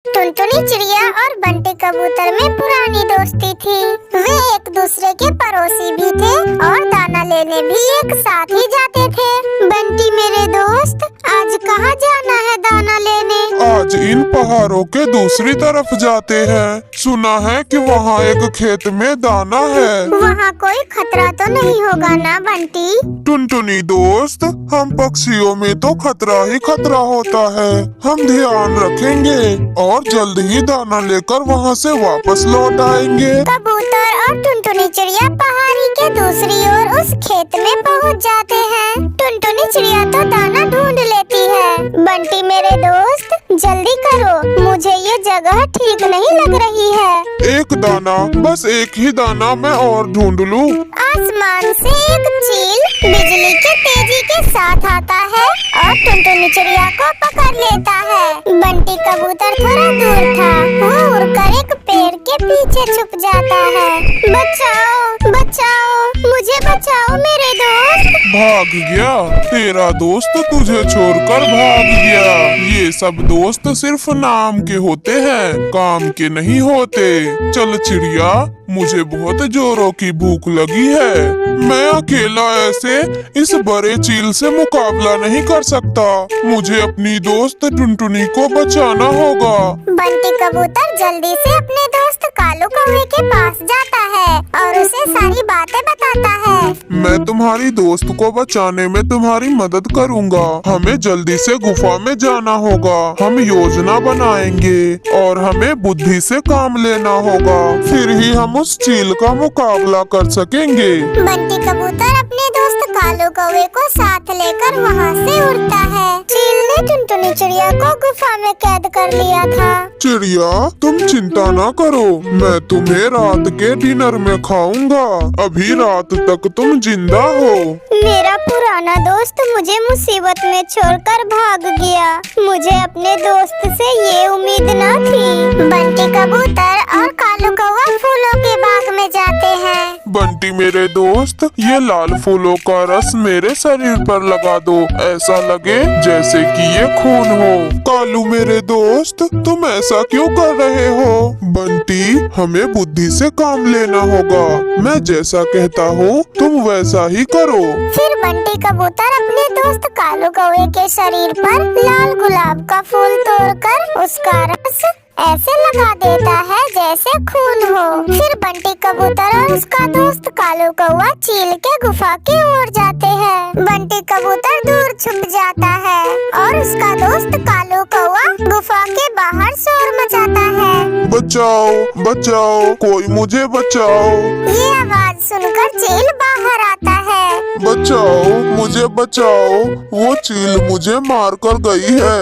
टुनटुनी चिड़िया और बंटी कबूतर में पुरानी दोस्ती थी। वे एक दूसरे के पड़ोसी भी थे और दाना लेने भी एक साथ ही जाते थे। बंटी मेरे दोस्त, आज कहाँ जाना है दाना लेने? आज इन पहाड़ों के दूसरी तरफ जाते हैं। सुना है कि वहाँ एक खेत में दाना है। वहाँ कोई खतरा तो नहीं होगा ना बंटी? टुनटुनी दोस्त, हम पक्षियों में तो खतरा ही खतरा होता है। हम ध्यान रखेंगे और जल्द ही दाना लेकर वहाँ से वापस लौट आएंगे। कबूतर और टुनटुनी चिड़िया पहाड़ी के दूसरी ओर उस खेत में पहुँच जाते हैं। टुनटुनी चिड़िया तो दाना ढूंढ लेती है। बंटी मेरे दोस्त, जल्दी करो, मुझे ये जगह ठीक नहीं लग रही है। एक दाना, बस एक ही दाना मैं और ढूंढ लूं। आसमान से एक चील बिजली के तेजी के साथ आता है और टुनटुनी चिड़िया को पकड़ लेता है। बंटी कबूतर थोड़ा दूर था, वो उड़कर एक पेड़ के पीछे छुप जाता है। बचाओ बचाओ, मुझे बचाओ मेरे दोस्त। भाग गया? तेरा दोस्त तुझे छोड़कर भाग गया। ये सब दोस्त सिर्फ नाम के होते हैं, काम के नहीं होते। चल चिड़िया, मुझे बहुत जोरों की भूख लगी है। मैं अकेला ऐसे इस बड़े चील से मुकाबला नहीं कर सकता। मुझे अपनी दोस्त टुनटुनी को बचाना होगा। बंटी कबूतर जल्दी से अपने दोस्त कालू कौवे के पास जाता है और उसे सारी बातें बताता है। मैं तुम्हारी दोस्त को बचाने में तुम्हारी मदद करूंगा। हमें जल्दी से गुफा में जाना होगा। हम योजना बनाएंगे और हमें बुद्धि से काम लेना होगा। फिर ही हम उस चील का मुकाबला कर सकेंगे। बंटी कबूतर अपने दोस्त कालू कौवे को साथ लेकर वहाँ से उड़ता है। चील ने टुनटुनी चिड़िया को गुफा में कैद कर लिया था। चिड़िया, तुम चिंता ना करो, मैं तुम्हें रात के डिनर में खाऊंगा। अभी रात तक तुम जिंदा हो। मेरा पुराना दोस्त मुझे मुसीबत में छोड़कर भाग गया। मुझे अपने दोस्त से ये उम्मीद न थी। बंटी कबूतर और कालू कौवा फूलों के बाग में जाते हैं। बंटी मेरे दोस्त, ये लाल फूलों का रस मेरे शरीर पर लगा दो, ऐसा लगे जैसे कि ये खून हो। कालू मेरे दोस्त, तुम ऐसा क्यों कर रहे हो? बंटी, हमें बुद्धि से काम लेना होगा। मैं जैसा कहता हूँ तुम वैसा ही करो। फिर बंटी कबूतर अपने दोस्त कालू कौवे के शरीर पर लाल गुलाब का फूल तोड़कर उसका रस ऐसे लगा देता है जैसे खून हो। फिर बंटी कबूतर और उसका दोस्त कालू कौवा चील के गुफा की ओर जाते हैं। बंटी कबूतर दूर छुप जाता है और उसका दोस्त कालू कौवा गुफा के बाहर शोर मचाता है। बचाओ बचाओ, कोई मुझे बचाओ। ये आवाज सुनकर चील बाहर आता है। बचाओ, मुझे बचाओ, वो चील मुझे मार कर गई है।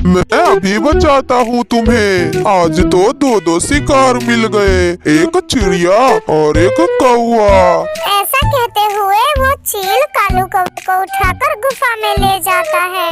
मैं अभी बचाता हूँ तुम्हें। आज तो दो शिकार मिल गए, एक चिड़िया और एक कौवा। ऐसा कहते हुए वो चील कालू कौवे को उठाकर गुफा में ले जाता है।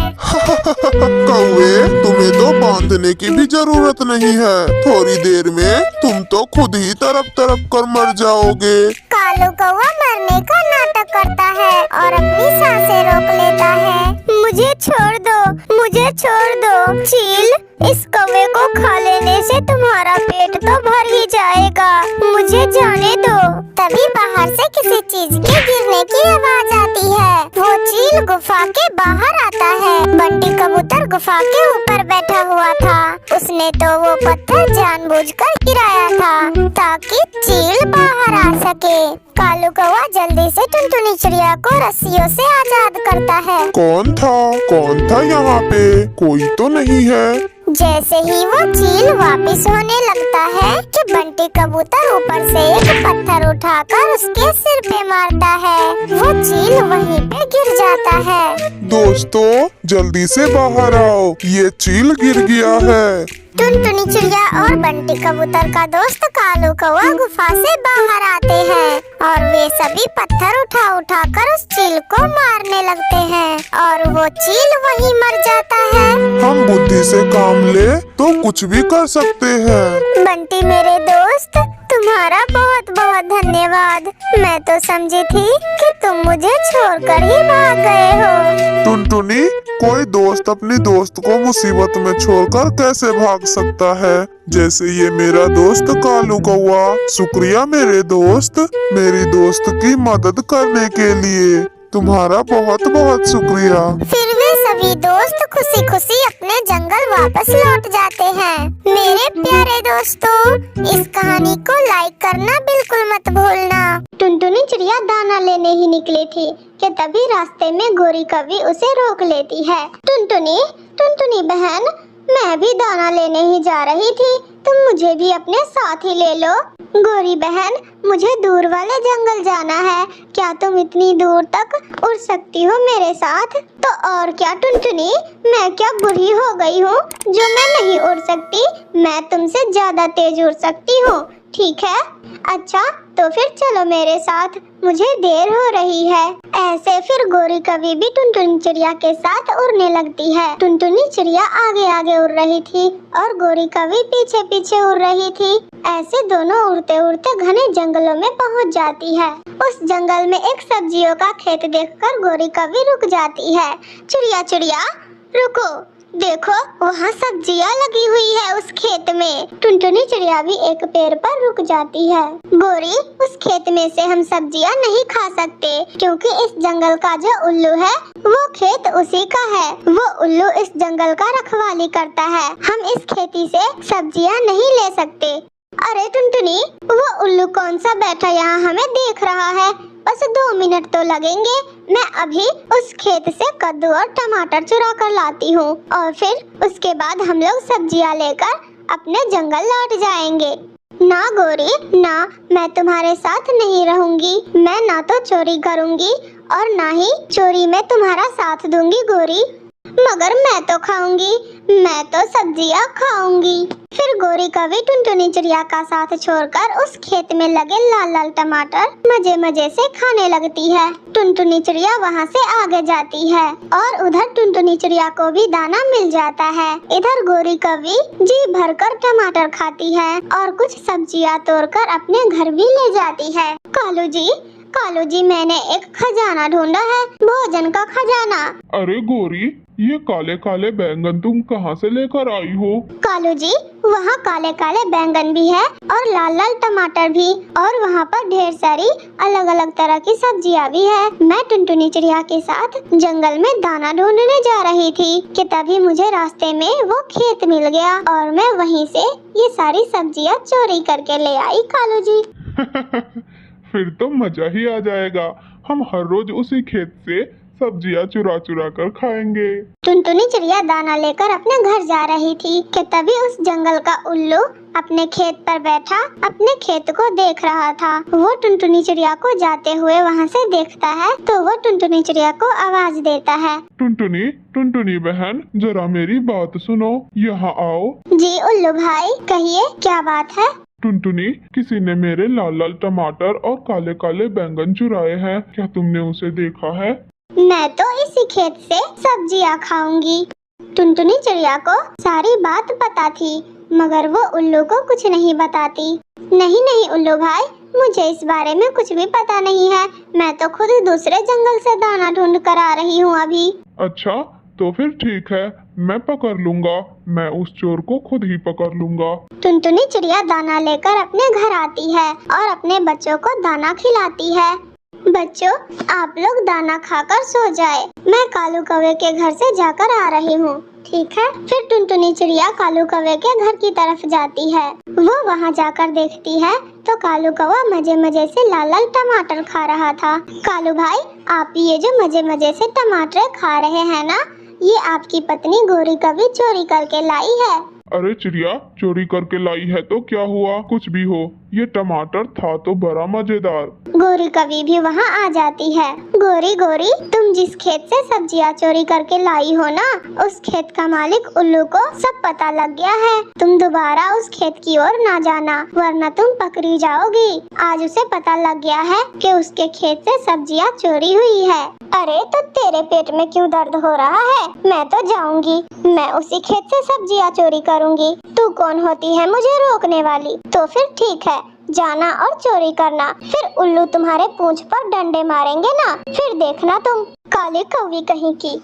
कौवे, तुम्हें तो बांधने की भी जरूरत नहीं है। थोड़ी देर में तुम तो खुद ही तरफ कर मर जाओगे। कालू कौवा मरने का नाटक करता है और अपनी सांसें रोक लेता है। मुझे छोड़ दो, मुझे छोड़ दो। चील, इस कौवे को खा लेने से तुम्हारा पेट तो भर ही जाएगा, मुझे जाने दो। तभी बाहर से किसी चीज के गिरने की आवाज आती है। वो चील गुफा के बाहर आता है। बंटी कबूतर गुफा के ऊपर बैठा हुआ था। उसने तो वो पत्थर जानबूझकर गिराया था ताकि चील बाहर आ सके। कालू कौवा जल्दी से टुनटुनी चिड़िया को रस्सियों से आजाद करता है। कौन था यहाँ पे? कोई तो नहीं है। जैसे ही वो चील वापस होने लगता है कि बंटी कबूतर ऊपर से एक पत्थर उठाकर उसके सिर पे मारता है। वो चील वहीं पे गिर जाता है। दोस्तों, जल्दी से बाहर आओ, ये चील गिर गया है। टुनटुनी चिड़िया और बंटी कबूतर का दोस्त कालू कौवा गुफा से बाहर आते हैं और वे सभी पत्थर उठा कर उस चील को मारने लगते हैं और वो चील वहीं मर जाता है। हम बुद्धि से काम ले तो कुछ भी कर सकते हैं। बंटी मेरे दोस्त, तुम्हारा बहुत बहुत बहुत धन्यवाद। मैं तो समझी थी कि तुम मुझे छोड़कर ही भाग गए हो। टुनटुनी, कोई दोस्त अपनी दोस्त को मुसीबत में छोड़कर कैसे भाग सकता है? जैसे ये मेरा दोस्त कालू कौआ। शुक्रिया मेरे दोस्त, मेरी दोस्त की मदद करने के लिए। तुम्हारा बहुत बहुत शुक्रिया। फिर वे सभी दोस्त खुशी खुशी अपने जंगल वापस लौट जाते हैं। मेरे प्यारे दोस्तों, इस कहानी को लाइक करना बिल्कुल मत भूलना। टुनटुनी चिड़िया दाना लेने ही निकली थी कि तभी रास्ते में गोरी कवि उसे रोक लेती है। टुनटुनी, टुनटुनी बहन, मैं भी दाना लेने ही जा रही थी, तुम मुझे भी अपने साथ ही ले लो। गोरी बहन, मुझे दूर वाले जंगल जाना है, क्या तुम इतनी दूर तक उड़ सकती हो मेरे साथ? तो और क्या टुनटुनी, मैं क्या बुरी हो गई हूँ जो मैं नहीं उड़ सकती? मैं तुमसे ज्यादा तेज उड़ सकती हूँ, ठीक है? अच्छा, तो फिर चलो मेरे साथ, मुझे देर हो रही है। ऐसे फिर गोरी कवि भी टुनटुनी चिड़िया के साथ उड़ने लगती है। टुनटुनी चिड़िया आगे आगे उड़ रही थी और गोरी कवि पीछे पीछे उड़ रही थी। ऐसे दोनों उड़ते उड़ते घने जंगलों में पहुंच जाती है। उस जंगल में एक सब्जियों का खेत देखकर गोरी कवि रुक जाती है। चिड़िया चिड़िया रुको, देखो वहाँ सब्जियाँ लगी हुई है उस खेत में। टुनटुनी चिड़िया भी एक पेड़ पर रुक जाती है। गोरी, उस खेत में से हम सब्जियाँ नहीं खा सकते, क्योंकि इस जंगल का जो उल्लू है वो खेत उसी का है। वो उल्लू इस जंगल का रखवाली करता है, हम इस खेती से सब्जियाँ नहीं ले सकते। अरे टुनटुनी, वो उल्लू कौन सा बैठा यहाँ हमें देख रहा है? बस 2 मिनट तो लगेंगे, मैं अभी उस खेत से कद्दू और टमाटर चुरा कर लाती हूँ और फिर उसके बाद हम लोग सब्जियाँ लेकर अपने जंगल लौट जाएंगे। ना गोरी ना, मैं तुम्हारे साथ नहीं रहूंगी। मैं ना तो चोरी करूंगी और ना ही चोरी में तुम्हारा साथ दूंगी गोरी। मगर मैं तो खाऊंगी, मैं तो सब्जियाँ खाऊंगी। फिर गोरी कवि टुनटुनी चिड़िया का साथ छोड़कर उस खेत में लगे लाल लाल टमाटर मजे मजे से खाने लगती है। टुनटुनी चिड़िया वहाँ से आगे जाती है और उधर टुनटुनी चिड़िया को भी दाना मिल जाता है। इधर गोरी कवि जी भरकर टमाटर खाती है और कुछ सब्जियाँ तोड़कर अपने घर भी ले जाती है। कालू जी, मैंने एक खजाना ढूंढा है, भोजन का खजाना। अरे गोरी, ये काले काले बैंगन तुम कहाँ से लेकर आई हो? कालू जी, वहाँ काले काले बैंगन भी है और लाल लाल टमाटर भी, और वहाँ पर ढेर सारी अलग अलग तरह की सब्जियाँ भी है। मैं टुनटुनी चिड़िया के साथ जंगल में दाना ढूंढने जा रही थी कि तभी मुझे रास्ते में वो खेत मिल गया और मैं वहीं से ये सारी सब्जियाँ चोरी करके ले आई। कालू जी फिर तो मजा ही आ जाएगा, हम हर रोज उसी खेत से सब्जियाँ चुरा चुरा कर खाएंगे। टुनटुनी चिड़िया दाना लेकर अपने घर जा रही थी कि तभी उस जंगल का उल्लू अपने खेत पर बैठा अपने खेत को देख रहा था। वो टुनटुनी चिड़िया को जाते हुए वहाँ से देखता है तो वो टुनटुनी चिड़िया को आवाज देता है। टुनटुनी बहन, जरा मेरी बात सुनो, यहाँ आओ। जी उल्लू भाई, कहिए क्या बात है? टुनटुनी, किसी ने मेरे लाल लाल टमाटर और काले काले बैंगन चुराए हैं, क्या तुमने उसे देखा है? मैं तो इसी खेत से सब्जियाँ खाऊंगी। टुनटुनी चिड़िया को सारी बात पता थी, मगर वो उल्लू को कुछ नहीं बताती। नहीं उल्लू भाई, मुझे इस बारे में कुछ भी पता नहीं है, मैं तो खुद दूसरे जंगल से दाना ढूंढ कर आ रही हूँ अभी। अच्छा, तो फिर ठीक है, मैं पकड़ लूंगा, मैं उस चोर को खुद ही पकड़ लूंगा। टुनटुनी चिड़िया दाना लेकर अपने घर आती है और अपने बच्चों को दाना खिलाती है। बच्चों, आप लोग दाना खाकर सो जाए, मैं कालू कौवे के घर से जाकर आ रही हूँ, ठीक है? फिर टुनटुनी चिड़िया कालू कौवे के घर की तरफ जाती है। वो वहाँ जाकर देखती है तो कालू कौवा मजे मजे से लाल लाल टमाटर खा रहा था। कालू भाई, आप ये जो मजे मजे से टमाटर खा रहे हैं ना, ये आपकी पत्नी गोरी कवि चोरी करके लाई है। अरे चिड़िया, चोरी करके लाई है तो क्या हुआ? कुछ भी हो, ये टमाटर था तो बड़ा मजेदार। गोरी कवि भी वहाँ आ जाती है। गोरी, तुम जिस खेत से सब्जियाँ चोरी करके लाई हो ना, उस खेत का मालिक उल्लू को सब पता लग गया है। तुम दोबारा उस खेत की ओर ना जाना, वरना तुम पकड़ी जाओगी। आज उसे पता लग गया है कि उसके खेत से सब्जियाँ चोरी हुई है। अरे तो तेरे पेट में क्यों दर्द हो रहा है? मैं तो जाऊंगी, मैं उसी खेत से सब्जियाँ चोरी करूंगी। तू कौन होती है मुझे रोकने वाली? तो फिर ठीक है, जाना और चोरी करना, फिर उल्लू तुम्हारे पूंछ पर डंडे मारेंगे ना, फिर देखना तुम, काली कौवी कहीं की।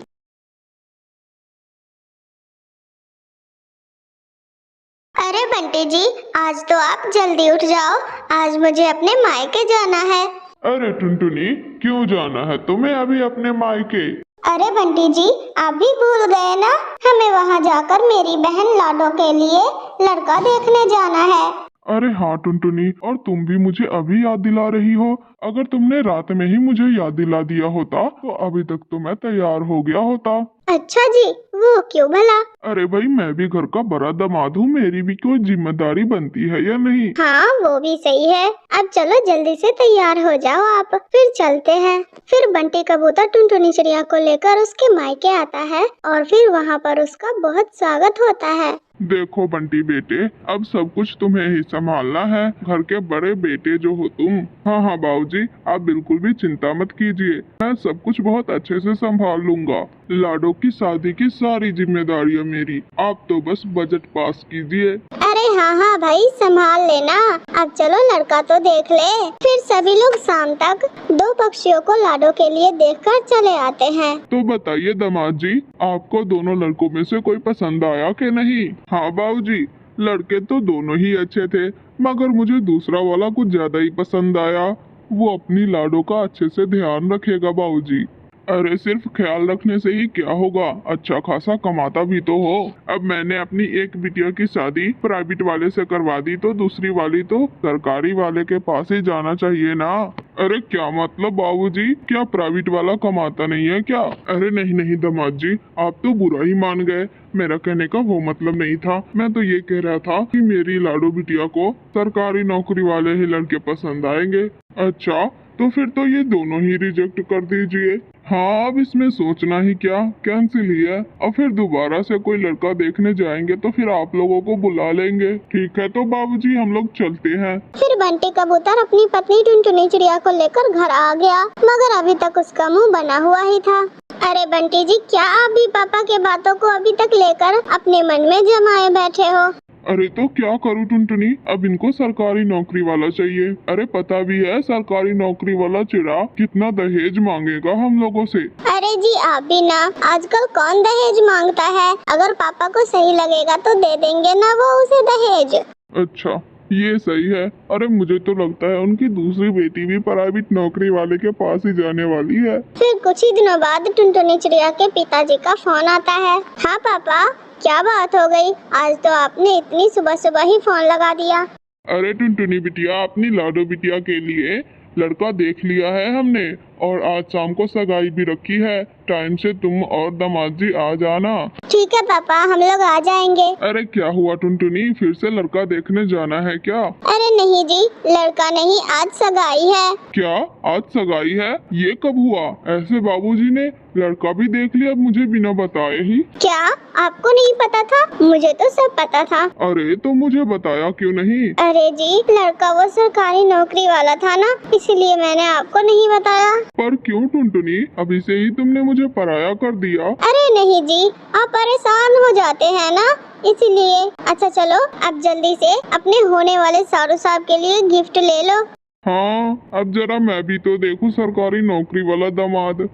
अरे बंटी जी, आज तो आप जल्दी उठ जाओ, आज मुझे अपने मायके जाना है। अरे टुनटुनी, क्यों जाना है तुम्हें अभी अपने मायके? अरे बंटी जी, आप भी भूल गए ना, हमें वहाँ जाकर मेरी बहन लाडो के लिए लड़का देखने जाना है। अरे हाँ टुनटुनी, और तुम भी मुझे अभी याद दिला रही हो। अगर तुमने रात में ही मुझे याद दिला दिया होता तो अभी तक तो मैं तैयार हो गया होता। अच्छा जी, वो क्यों भला? अरे भाई, मैं भी घर का बड़ा दामाद हूँ, मेरी भी कोई जिम्मेदारी बनती है या नहीं? हाँ वो भी सही है। अब चलो जल्दी से तैयार हो जाओ आप, फिर चलते हैं। फिर बंटी कबूतर टुनटुनी चिड़िया को लेकर उसके मायके आता है और फिर वहाँ पर उसका बहुत स्वागत होता है। देखो बंटी बेटे, अब सब कुछ तुम्हें ही संभालना है, घर के बड़े बेटे जो हो तुम। हाँ हाँ बाबूजी, आप बिल्कुल भी चिंता मत कीजिए, मैं सब कुछ बहुत अच्छे से संभाल लूंगा। लाडो की शादी की सारी जिम्मेदारियां मेरी, आप तो बस बजट पास कीजिए। अरे हाँ हाँ भाई, संभाल लेना। अब चलो लड़का तो देख ले। फिर सभी लोग शाम तक दो पक्षियों को लाडो के लिए देखकर चले आते हैं। तो बताइए दामाद जी, आपको दोनों लड़कों में से कोई पसंद आया कि नहीं? हाँ बाबूजी, लड़के तो दोनों ही अच्छे थे, मगर मुझे दूसरा वाला कुछ ज्यादा ही पसंद आया। वो अपनी लाडो का अच्छे से ध्यान रखेगा बाबूजी। अरे सिर्फ ख्याल रखने से ही क्या होगा, अच्छा खासा कमाता भी तो हो। अब मैंने अपनी एक बिटिया की शादी प्राइवेट वाले से करवा दी तो दूसरी वाली तो सरकारी वाले के पास ही जाना चाहिए ना। अरे क्या मतलब बाबूजी, क्या प्राइवेट वाला कमाता नहीं है क्या? अरे नहीं नहीं दामाद जी, आप तो बुरा ही मान गए, मेरा कहने का वो मतलब नहीं था। मैं तो ये कह रहा था कि मेरी लाडो बिटिया को सरकारी नौकरी वाले ही लड़के पसंद आएंगे। अच्छा, तो फिर तो ये दोनों ही रिजेक्ट कर दीजिए। हाँ, अब इसमें सोचना ही क्या, कैंसिल ही है। और फिर दोबारा से कोई लड़का देखने जाएंगे तो फिर आप लोगों को बुला लेंगे। ठीक है तो बाबूजी, हम लोग चलते हैं। फिर बंटी कबूतर अपनी पत्नी टुनटुनी चिड़िया को लेकर घर आ गया, मगर अभी तक उसका मुंह बना हुआ ही था। अरे बंटी जी, क्या आप भी पापा के बातों को अभी तक लेकर अपने मन में जमाए बैठे हो? अरे तो क्या करूँ टुनटुनी, अब इनको सरकारी नौकरी वाला चाहिए। अरे पता भी है सरकारी नौकरी वाला चिड़ा कितना दहेज मांगेगा हम लोगों से। अरे जी आप भी ना, आजकल कौन दहेज मांगता है, अगर पापा को सही लगेगा तो दे देंगे ना वो उसे दहेज। अच्छा ये सही है। अरे मुझे तो लगता है उनकी दूसरी बेटी भी प्राइवेट नौकरी वाले के पास ही जाने वाली है। फिर कुछ ही दिनों बाद टुनटुनी चिड़िया के पिताजी का फोन आता है। हाँ पापा, क्या बात हो गई, आज तो आपने इतनी सुबह सुबह ही फोन लगा दिया। अरे टुनटुनी बिटिया, अपनी लाडो बिटिया के लिए लड़का देख लिया है हमने, और आज शाम को सगाई भी रखी है। टाइम से तुम और दामाद जी आ जाना। ठीक है पापा, हम लोग आ जाएंगे। अरे क्या हुआ टुनटुनी, फिर से लड़का देखने जाना है क्या? अरे नहीं जी, लड़का नहीं, आज सगाई है। क्या आज सगाई है? ये कब हुआ? ऐसे बाबूजी ने लड़का भी देख लिया मुझे बिना बताए ही। क्या आपको नहीं पता था? मुझे तो सब पता था। अरे तो मुझे बताया क्यों नहीं? अरे जी, लड़का वो सरकारी नौकरी वाला था ना, इसलिए मैंने आपको नहीं बताया। पर क्यों टुनटुनी, अभी से ही तुमने मुझे पराया कर दिया। अरे नहीं जी, आप परेशान हो जाते हैं ना, इसीलिए। अच्छा चलो, अब जल्दी से अपने होने वाले सारू साहब के लिए गिफ्ट ले लो। हाँ, अब जरा मैं भी तो देखूं सरकारी नौकरी वाला दामाद।